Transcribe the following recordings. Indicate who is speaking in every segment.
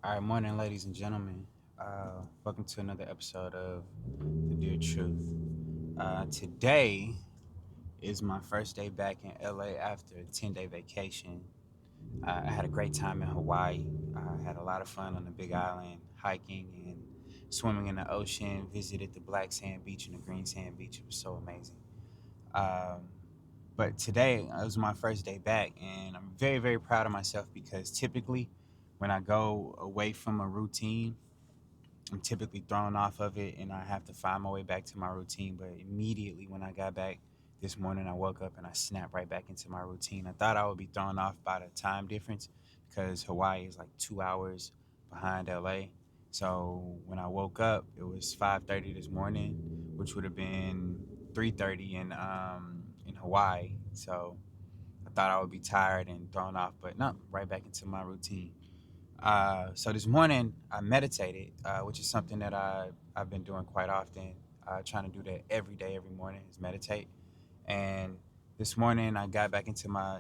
Speaker 1: All right, morning, ladies and gentlemen. Welcome to another episode of the De.aR Truth. Today is my first day back in LA after a 10-day vacation. I had a great time in Hawaii. I had a lot of fun on the Big Island, hiking and swimming in the ocean. Visited the black sand beach and the green sand beach. It was so amazing. Um, but today it was my first day back, and I'm very, very proud of myself because typically when I go away from a routine, I'm typically thrown off of it and I have to find my way back to my routine. But immediately when I got back this morning, I woke up and I snapped right back into my routine. I thought I would be thrown off by the time difference because Hawaii is like 2 hours behind LA. So when I woke up, it was 5:30 this morning, which would have been 3:30 in Hawaii. So I thought I would be tired and thrown off, but no, right back into my routine. So this morning I meditated, which is something that I've been doing quite often. Trying to do that every day, every morning is meditate. And this morning I got back into my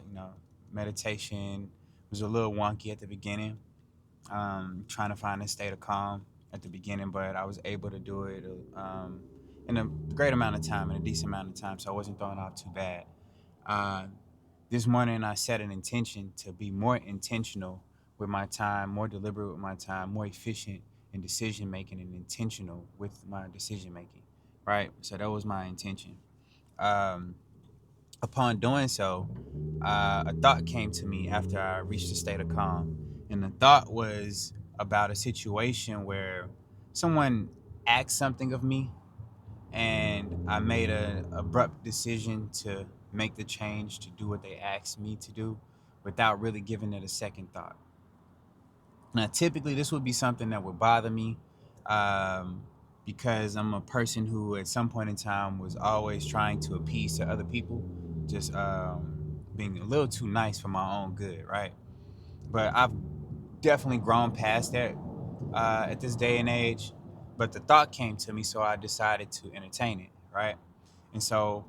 Speaker 1: meditation. It was a little wonky at the beginning, trying to find a state of calm at the beginning, but I was able to do it in a great amount of time, in a decent amount of time, so I wasn't thrown off too bad. Uh, this morning I set an intention to be more intentional with my time, more deliberate with my time, more efficient in decision making and intentional with my decision making. Right? So that was my intention. Um, Upon doing so, a thought came to me after I reached a state of calm. And the thought was about a situation where someone asked something of me and I made an abrupt decision to make the change to do what they asked me to do without really giving it a second thought. Now, typically, this would be something that would bother me um, because I'm a person who, at some point in time, was always trying to appease to other people, just being a little too nice for my own good, right? But I've definitely grown past that at this day and age. But the thought came to me, so I decided to entertain it, right? And so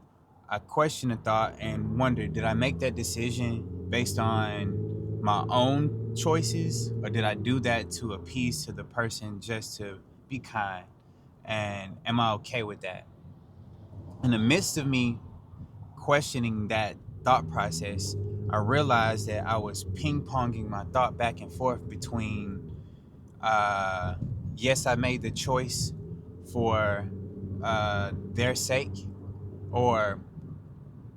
Speaker 1: I questioned the thought and wondered, did I make that decision based on my own choices, or did I do that to appease to the person just to be kind? And am I okay with that? In the midst of me questioning that thought process, I realized that I was ping ponging my thought back and forth between uh, yes, I made the choice for their sake, or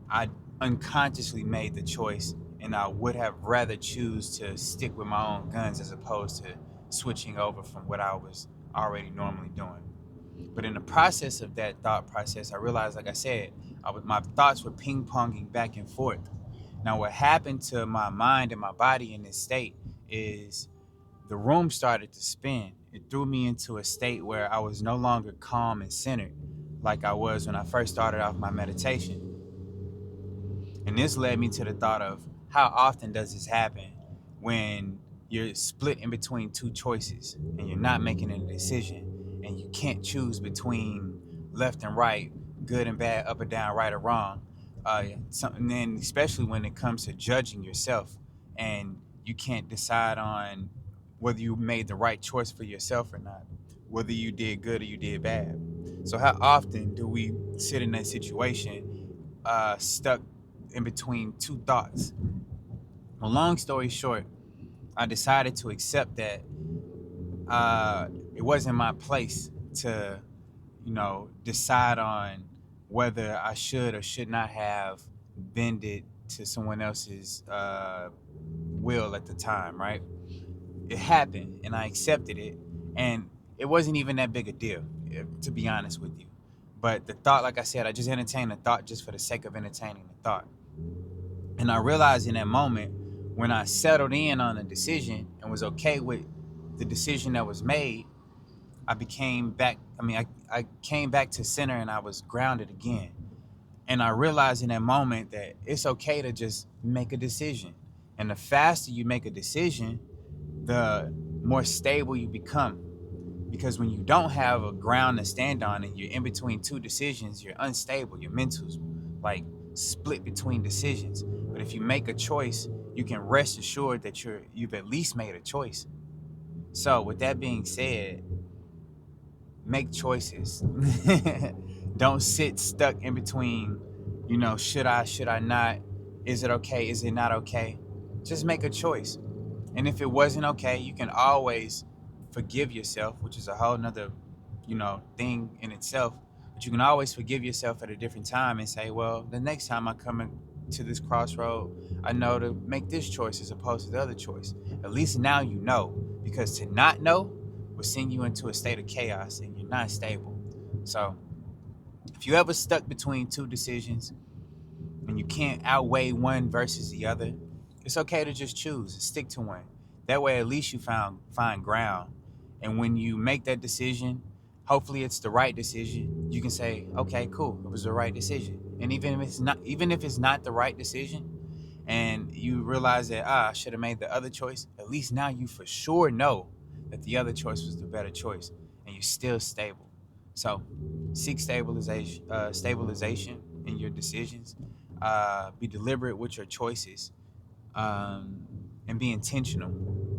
Speaker 1: I unconsciously made the choice and I would have rather choose to stick with my own guns as opposed to switching over from what I was already normally doing. But in the process of that thought process, I realized, like I said, my thoughts were ping ponging back and forth. Now, what happened to my mind and my body in this state is the room started to spin. It threw me into a state where I was no longer calm and centered like I was when I first started off my meditation. And this led me to the thought of how often does this happen when you're split in between two choices and you're not making a decision and you can't choose between left and right, good and bad, up or down, right or wrong. And then especially when it comes to judging yourself and you can't decide on whether you made the right choice for yourself or not, whether you did good or you did bad. So how often do we sit in that situation stuck in between two thoughts? Well, long story short, I decided to accept that it wasn't my place to, decide on whether I should or should not have bended to someone else's will at the time, right? It happened and I accepted it. And it wasn't even that big a deal, to be honest with you. But the thought, like I said, I just entertained the thought just for the sake of entertaining the thought. And I realized in that moment when I settled in on a decision and was okay with the decision that was made, I became back. I came back to center and I was grounded again. And I realized in that moment that it's okay to just make a decision. And the faster you make a decision, the more stable you become. Because when you don't have a ground to stand on and you're in between two decisions, you're unstable. Your mental's like split between decisions. But if you make a choice, you can rest assured that you've at least made a choice. So, with that being said, make choices. Don't sit stuck in between, should I not? Is it okay? Is it not okay? Just make a choice. And if it wasn't okay, you can always forgive yourself, which is a whole nother, thing in itself. But you can always forgive yourself at a different time and say, well, the next time I come to this crossroad, I know to make this choice as opposed to the other choice. At least now you know, because to not know will send you into a state of chaos and you're not stable. So if you ever stuck between two decisions, and you can't outweigh one versus the other, it's okay to just choose and stick to one. That way, at least you find ground. And when you make that decision, hopefully it's the right decision. You can say, okay, cool, it was the right decision. And even if it's not the right decision, and you realize that I should have made the other choice, at least now you for sure know that the other choice was the better choice, and you're still stable. So, seek stabilization in your decisions. Be deliberate with your choices, and be intentional.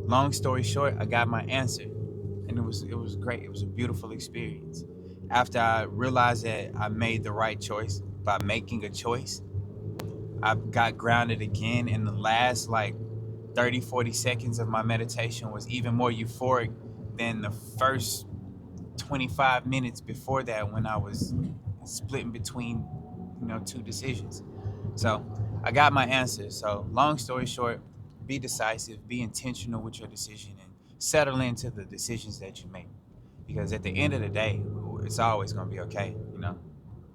Speaker 1: Long story short, I got my answer, and it was great. It was a beautiful experience. After I realized that I made the right choice by making a choice, I got grounded again, and the last like 30, 40 seconds of my meditation was even more euphoric than the first 25 minutes before that when I was splitting between, two decisions. So I got my answer. So long story short, be decisive, be intentional with your decision, and settle into the decisions that you make. Because at the end of the day, it's always gonna be okay.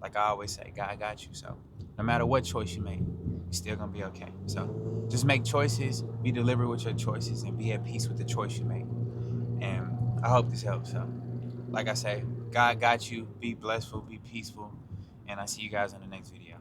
Speaker 1: Like I always say, God got you. So no matter what choice you make, you're still gonna be okay. So just make choices, be deliberate with your choices, and be at peace with the choice you make. And I hope this helps. So like I say, God got you. Be blissful, be peaceful, and I see you guys in the next video.